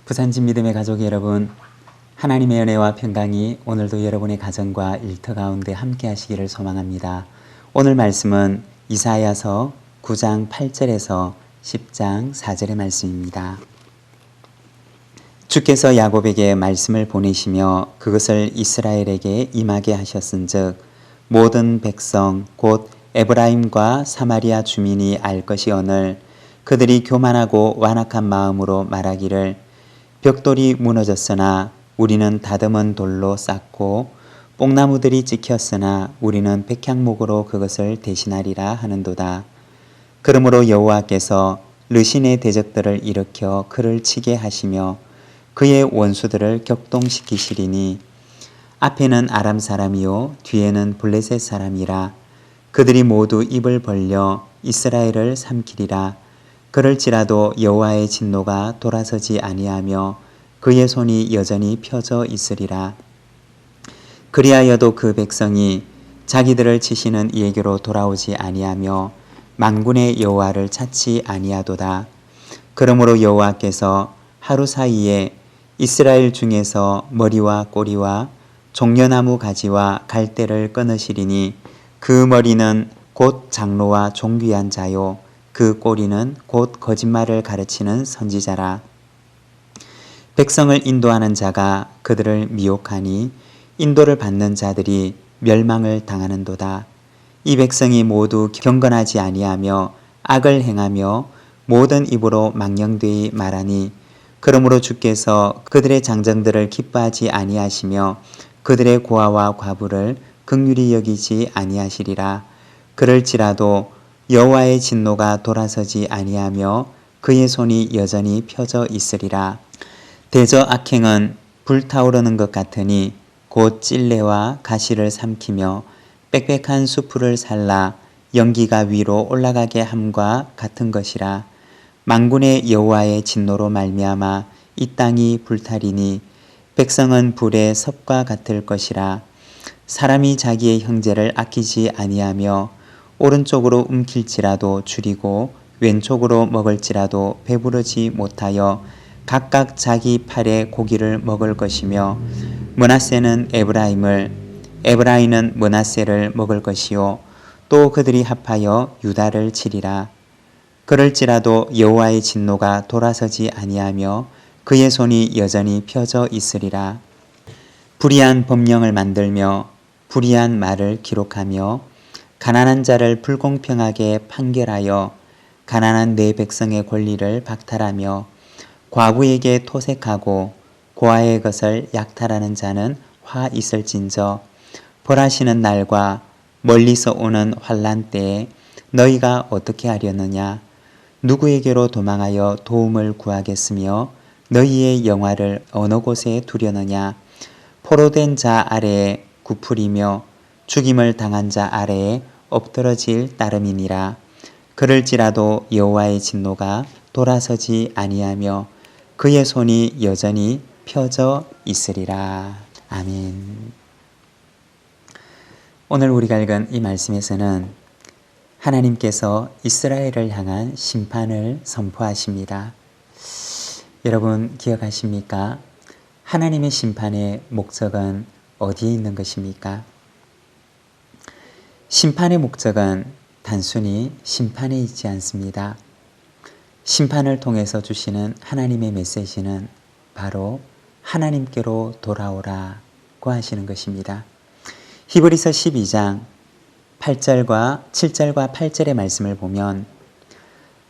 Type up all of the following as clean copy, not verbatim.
부산진 믿음의 가족 여러분, 하나님의 은혜와 평강이 오늘도 여러분의 가정과 일터 가운데 함께 하시기를 소망합니다. 오늘 말씀은 이사야서 9장 8절에서 10장 4절의 말씀입니다. 주께서 야곱에게 말씀을 보내시며 그것을 이스라엘에게 임하게 하셨은즉 모든 백성 곧 에브라임과 사마리아 주민이 알 것이오늘 그들이 교만하고 완악한 마음으로 말하기를 벽돌이 무너졌으나 우리는 다듬은 돌로 쌓고 뽕나무들이 찍혔으나 우리는 백향목으로 그것을 대신하리라 하는도다. 그러므로 여호와께서 르신의 대적들을 일으켜 그를 치게 하시며 그의 원수들을 격동시키시리니 앞에는 아람 사람이요 뒤에는 블레셋 사람이라. 그들이 모두 입을 벌려 이스라엘을 삼키리라. 그럴지라도 여호와의 진노가 돌아서지 아니하며 그의 손이 여전히 펴져 있으리라. 그리하여도 그 백성이 자기들을 치시는 이에게로 돌아오지 아니하며 만군의 여호와를 찾지 아니하도다. 그러므로 여호와께서 하루 사이에 이스라엘 중에서 머리와 꼬리와 종려나무 가지와 갈대를 끊으시리니 그 머리는 곧 장로와 존귀한 자요 그 꼬리는 곧 거짓말을 가르치는 선지자라. 백성을 인도하는 자가 그들을 미혹하니 인도를 받는 자들이 멸망을 당하는도다. 이 백성이 모두 경건하지 아니하며 악을 행하며 모든 입으로 망령되이 말하니 그러므로 주께서 그들의 장정들을 기뻐하지 아니하시며 그들의 고아와 과부를 긍휼히 여기지 아니하시리라. 그럴지라도 여호와의 진노가 돌아서지 아니하며 그의 손이 여전히 펴져 있으리라. 대저 악행은 불타오르는 것 같으니 곧 찔레와 가시를 삼키며 빽빽한 수풀을 살라 연기가 위로 올라가게 함과 같은 것이라. 만군의 여호와의 진노로 말미암아 이 땅이 불타리니 백성은 불의 섭과 같을 것이라. 사람이 자기의 형제를 아끼지 아니하며 오른쪽으로 움킬지라도 줄이고 왼쪽으로 먹을지라도 배부르지 못하여 각각 자기 팔에 고기를 먹을 것이며 므낫세는 에브라임을 에브라임은 므낫세를 먹을 것이요 또 그들이 합하여 유다를 치리라. 그럴지라도 여호와의 진노가 돌아서지 아니하며 그의 손이 여전히 펴져 있으리라. 불의한 법령을 만들며 불의한 말을 기록하며 가난한 자를 불공평하게 판결하여 가난한 내 백성의 권리를 박탈하며 과부에게 토색하고 고아의 것을 약탈하는 자는 화 있을진저 벌하시는 날과 멀리서 오는 환난 때에 너희가 어떻게 하려느냐. 누구에게로 도망하여 도움을 구하겠으며 너희의 영화를 어느 곳에 두려느냐. 포로된 자 아래에 굽으리며 죽임을 당한 자 아래에 엎드러질 따름이니라. 그럴지라도 여호와의 진노가 돌아서지 아니하며 그의 손이 여전히 펴져 있으리라. 아멘. 오늘 우리가 읽은 이 말씀에서는 하나님께서 이스라엘을 향한 심판을 선포하십니다. 여러분 기억하십니까? 하나님의 심판의 목적은 어디에 있는 것입니까? 심판의 목적은 단순히 심판에 있지 않습니다. 심판을 통해서 주시는 하나님의 메시지는 바로 하나님께로 돌아오라고 하시는 것입니다. 히브리서 12장 7절과 8절의 말씀을 보면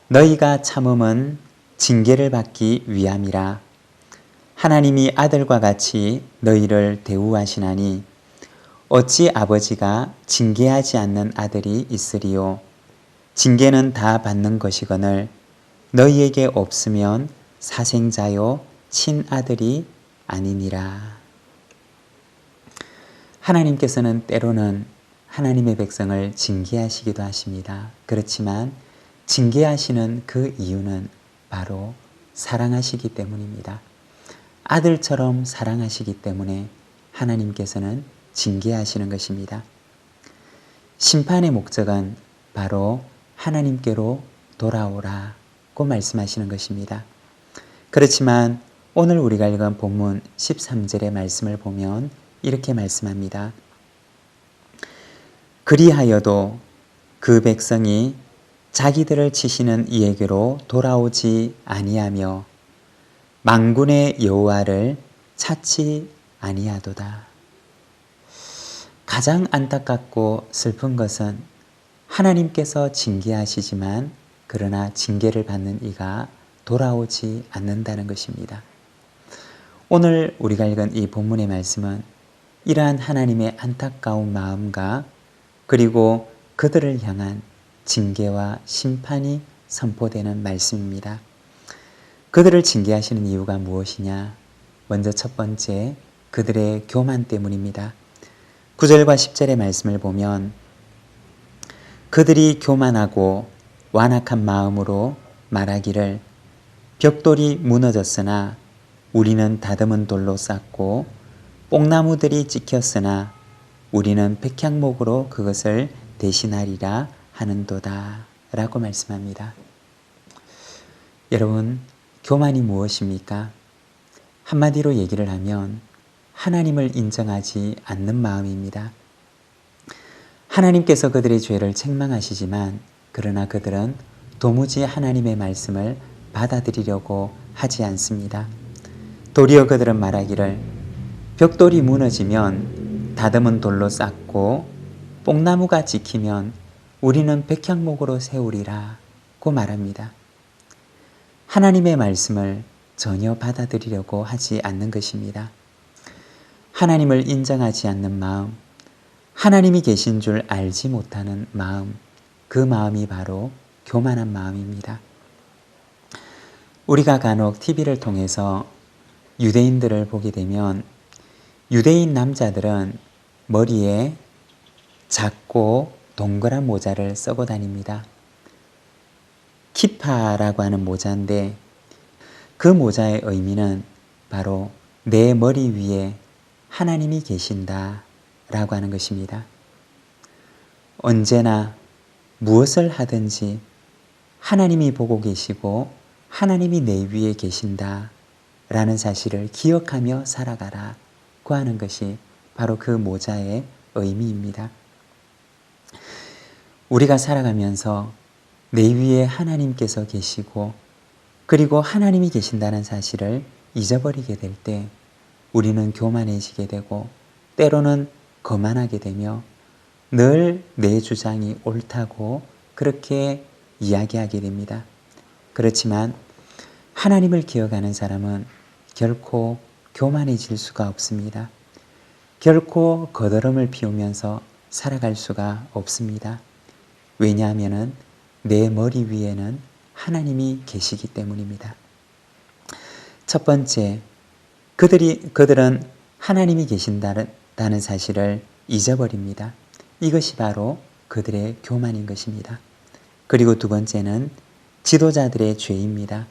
너희가 참음은 징계를 받기 위함이라. 하나님이 아들과 같이 너희를 대우하시나니 어찌 아버지가 징계하지 않는 아들이 있으리요. 징계는 다 받는 것이거늘 너희에게 없으면 사생자요 친아들이 아니니라. 하나님께서는 때로는 하나님의 백성을 징계하시기도 하십니다. 그렇지만 징계하시는 그 이유는 바로 사랑하시기 때문입니다. 아들처럼 사랑하시기 때문에 하나님께서는 징계하시는 것입니다. 심판의 목적은 바로 하나님께로 돌아오라고 말씀하시는 것입니다. 그렇지만 오늘 우리가 읽은 본문 13절의 말씀을 보면 이렇게 말씀합니다. 그리하여도 그 백성이 자기들을 치시는 이에게로 돌아오지 아니하며 만군의 여호와를 찾지 아니하도다. 가장 안타깝고 슬픈 것은 하나님께서 징계하시지만 그러나 징계를 받는 이가 돌아오지 않는다는 것입니다. 오늘 우리가 읽은 이 본문의 말씀은 이러한 하나님의 안타까운 마음과 그리고 그들을 향한 징계와 심판이 선포되는 말씀입니다. 그들을 징계하시는 이유가 무엇이냐? 먼저 첫 번째, 그들의 교만 때문입니다. 9절과 10절의 말씀을 보면 그들이 교만하고 완악한 마음으로 말하기를 벽돌이 무너졌으나 우리는 다듬은 돌로 쌓고 뽕나무들이 찍혔으나 우리는 백향목으로 그것을 대신하리라 하는도다 라고 말씀합니다. 여러분, 교만이 무엇입니까? 한마디로 얘기를 하면 하나님을 인정하지 않는 마음입니다. 하나님께서 그들의 죄를 책망하시지만 그러나 그들은 도무지 하나님의 말씀을 받아들이려고 하지 않습니다. 도리어 그들은 말하기를 벽돌이 무너지면 다듬은 돌로 쌓고 뽕나무가 지키면 우리는 백향목으로 세우리라고 말합니다. 하나님의 말씀을 전혀 받아들이려고 하지 않는 것입니다. 하나님을 인정하지 않는 마음, 하나님이 계신 줄 알지 못하는 마음, 그 마음이 바로 교만한 마음입니다. 우리가 간혹 TV를 통해서 유대인들을 보게 되면 유대인 남자들은 머리에 작고 동그란 모자를 쓰고 다닙니다. 키파라고 하는 모자인데 그 모자의 의미는 바로 내 머리 위에 하나님이 계신다 라고 하는 것입니다. 언제나 무엇을 하든지 하나님이 보고 계시고 하나님이 내 위에 계신다 라는 사실을 기억하며 살아가라고 하는 것이 바로 그 모자의 의미입니다. 우리가 살아가면서 내 위에 하나님께서 계시고 그리고 하나님이 계신다는 사실을 잊어버리게 될 때 우리는 교만해지게 되고 때로는 거만하게 되며 늘 내 주장이 옳다고 그렇게 이야기하게 됩니다. 그렇지만 하나님을 기억하는 사람은 결코 교만해질 수가 없습니다. 결코 거드름을 피우면서 살아갈 수가 없습니다. 왜냐하면 내 머리 위에는 하나님이 계시기 때문입니다. 첫 번째, 그들은 하나님이 계신다는 사실을 잊어버립니다. 이것이 바로 그들의 교만인 것입니다. 그리고 두 번째는 지도자들의 죄입니다.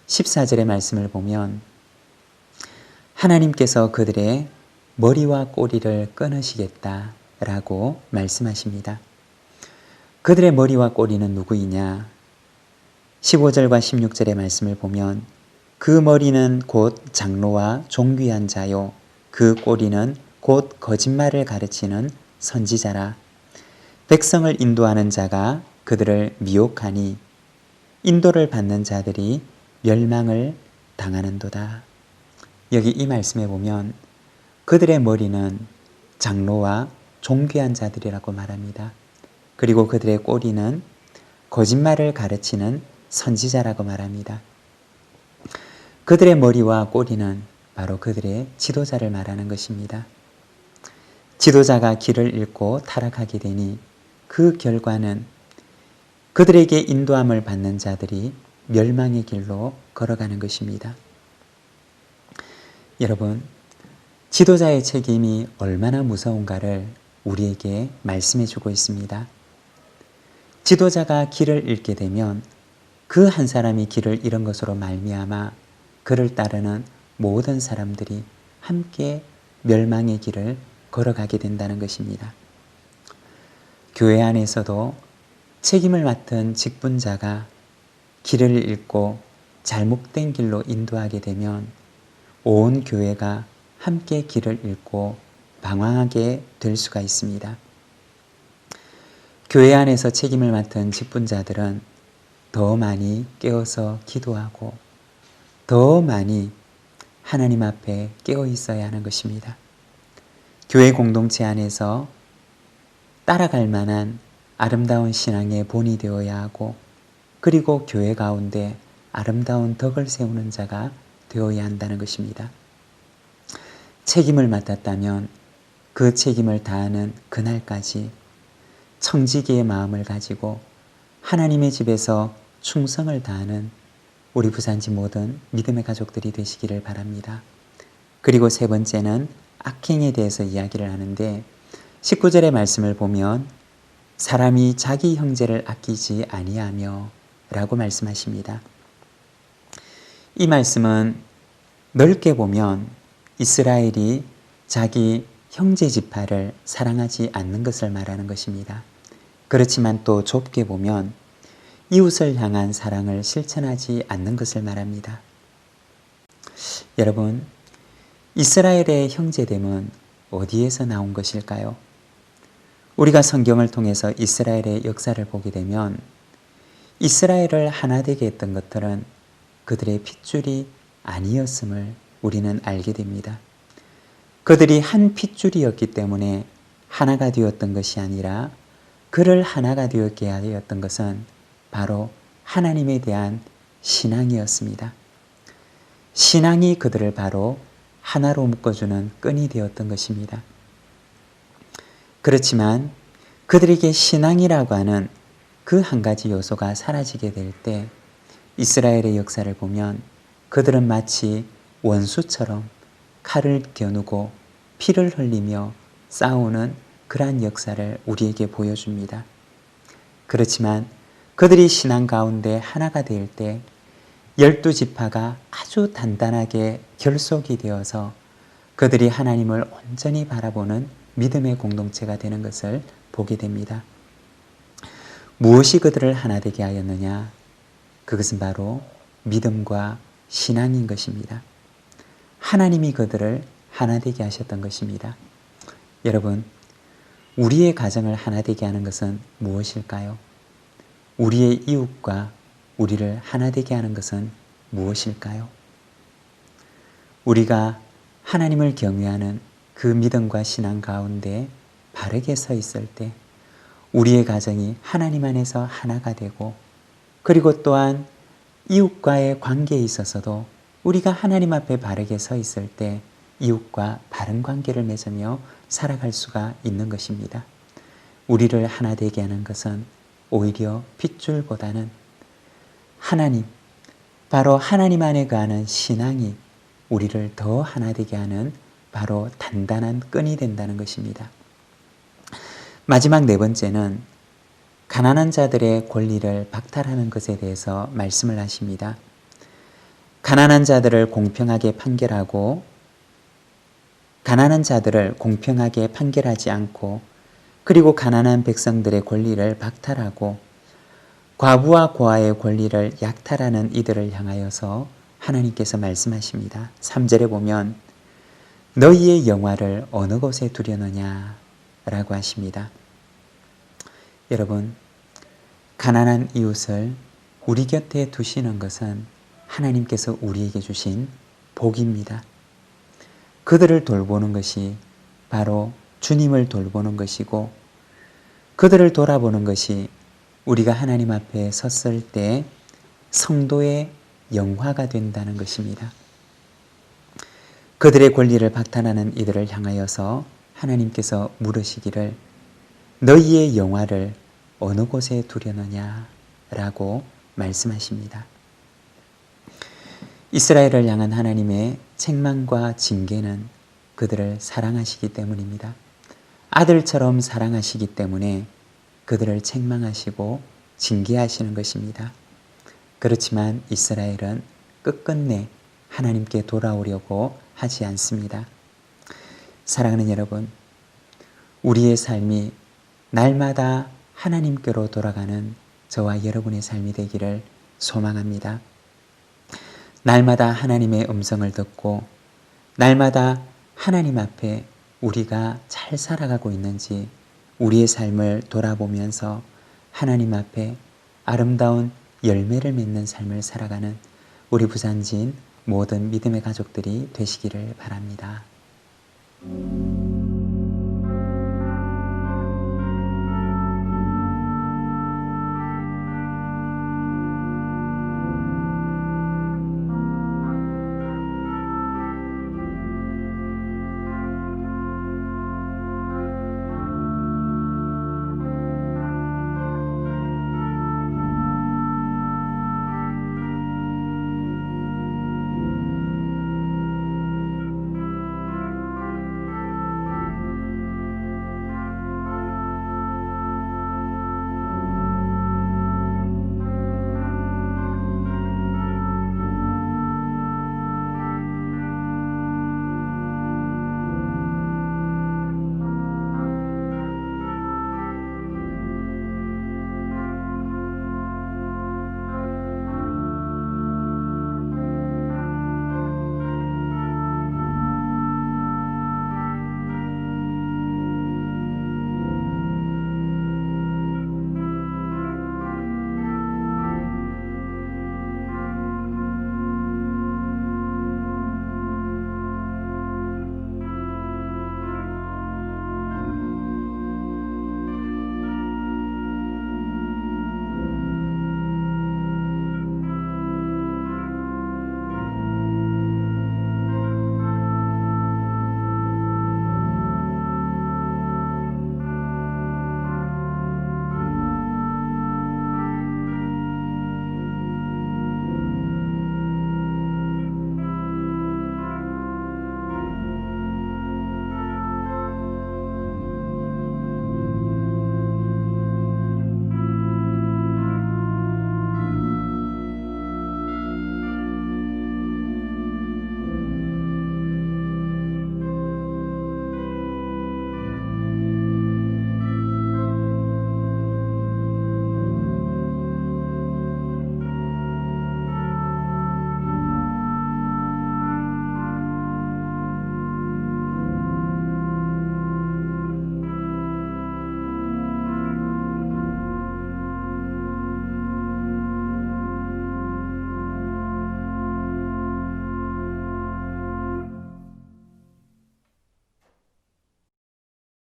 14절의 말씀을 보면 하나님께서 그들의 머리와 꼬리를 끊으시겠다라고 말씀하십니다. 그들의 머리와 꼬리는 누구이냐? 15절과 16절의 말씀을 보면 그 머리는 곧 장로와 존귀한 자요 그 꼬리는 곧 거짓말을 가르치는 선지자라. 백성을 인도하는 자가 그들을 미혹하니 인도를 받는 자들이 멸망을 당하는도다. 여기 이 말씀에 보면 그들의 머리는 장로와 존귀한 자들이라고 말합니다. 그리고 그들의 꼬리는 거짓말을 가르치는 선지자라고 말합니다. 그들의 머리와 꼬리는 바로 그들의 지도자를 말하는 것입니다. 지도자가 길을 잃고 타락하게 되니 그 결과는 그들에게 인도함을 받는 자들이 멸망의 길로 걸어가는 것입니다. 여러분, 지도자의 책임이 얼마나 무서운가를 우리에게 말씀해 주고 있습니다. 지도자가 길을 잃게 되면 그 한 사람이 길을 잃은 것으로 말미암아 그를 따르는 모든 사람들이 함께 멸망의 길을 걸어가게 된다는 것입니다. 교회 안에서도 책임을 맡은 직분자가 길을 잃고 잘못된 길로 인도하게 되면 온 교회가 함께 길을 잃고 방황하게 될 수가 있습니다. 교회 안에서 책임을 맡은 직분자들은 더 많이 깨어서 기도하고 더 많이 하나님 앞에 깨어 있어야 하는 것입니다. 교회 공동체 안에서 따라갈 만한 아름다운 신앙의 본이 되어야 하고, 그리고 교회 가운데 아름다운 덕을 세우는 자가 되어야 한다는 것입니다. 책임을 맡았다면 그 책임을 다하는 그날까지 청지기의 마음을 가지고 하나님의 집에서 충성을 다하는 우리 부산지 모든 믿음의 가족들이 되시기를 바랍니다. 그리고 세 번째는 악행에 대해서 이야기를 하는데, 19절의 말씀을 보면 사람이 자기 형제를 아끼지 아니하며 라고 말씀하십니다. 이 말씀은 넓게 보면 이스라엘이 자기 형제 지파를 사랑하지 않는 것을 말하는 것입니다. 그렇지만 또 좁게 보면 이웃을 향한 사랑을 실천하지 않는 것을 말합니다. 여러분, 이스라엘의 형제됨은 어디에서 나온 것일까요? 우리가 성경을 통해서 이스라엘의 역사를 보게 되면 이스라엘을 하나 되게 했던 것들은 그들의 핏줄이 아니었음을 우리는 알게 됩니다. 그들이 한 핏줄이었기 때문에 하나가 되었던 것이 아니라, 그를 하나가 되었게 하였던 것은 바로 하나님에 대한 신앙이었습니다. 신앙이 그들을 바로 하나로 묶어주는 끈이 되었던 것입니다. 그렇지만 그들에게 신앙이라고 하는 그 한 가지 요소가 사라지게 될 때 이스라엘의 역사를 보면 그들은 마치 원수처럼 칼을 겨누고 피를 흘리며 싸우는 그러한 역사를 우리에게 보여줍니다. 그렇지만 그들이 신앙 가운데 하나가 될 때 12지파가 아주 단단하게 결속이 되어서 그들이 하나님을 온전히 바라보는 믿음의 공동체가 되는 것을 보게 됩니다. 무엇이 그들을 하나 되게 하였느냐? 그것은 바로 믿음과 신앙인 것입니다. 하나님이 그들을 하나 되게 하셨던 것입니다. 여러분, 우리의 가정을 하나 되게 하는 것은 무엇일까요? 우리의 이웃과 우리를 하나 되게 하는 것은 무엇일까요? 우리가 하나님을 경외하는 그 믿음과 신앙 가운데 바르게 서 있을 때 우리의 가정이 하나님 안에서 하나가 되고, 그리고 또한 이웃과의 관계에 있어서도 우리가 하나님 앞에 바르게 서 있을 때 이웃과 바른 관계를 맺으며 살아갈 수가 있는 것입니다. 우리를 하나 되게 하는 것은 오히려 핏줄보다는 하나님, 바로 하나님 안에 거하는 신앙이 우리를 더 하나 되게 하는 바로 단단한 끈이 된다는 것입니다. 마지막 네 번째는 가난한 자들의 권리를 박탈하는 것에 대해서 말씀을 하십니다. 가난한 자들을 공평하게 판결하지 않고, 그리고 가난한 백성들의 권리를 박탈하고 과부와 고아의 권리를 약탈하는 이들을 향하여서 하나님께서 말씀하십니다. 3절에 보면 너희의 영화를 어느 곳에 두려느냐 라고 하십니다. 여러분, 가난한 이웃을 우리 곁에 두시는 것은 하나님께서 우리에게 주신 복입니다. 그들을 돌보는 것이 바로 주님을 돌보는 것이고, 그들을 돌아보는 것이 우리가 하나님 앞에 섰을 때 성도의 영화가 된다는 것입니다. 그들의 권리를 박탈하는 이들을 향하여서 하나님께서 물으시기를 너희의 영화를 어느 곳에 두려느냐 라고 말씀하십니다. 이스라엘을 향한 하나님의 책망과 징계는 그들을 사랑하시기 때문입니다. 아들처럼 사랑하시기 때문에 그들을 책망하시고 징계하시는 것입니다. 그렇지만 이스라엘은 끝끝내 하나님께 돌아오려고 하지 않습니다. 사랑하는 여러분, 우리의 삶이 날마다 하나님께로 돌아가는 저와 여러분의 삶이 되기를 소망합니다. 날마다 하나님의 음성을 듣고 날마다 하나님 앞에 우리가 잘 살아가고 있는지 우리의 삶을 돌아보면서 하나님 앞에 아름다운 열매를 맺는 삶을 살아가는 우리 부산진 모든 믿음의 가족들이 되시기를 바랍니다.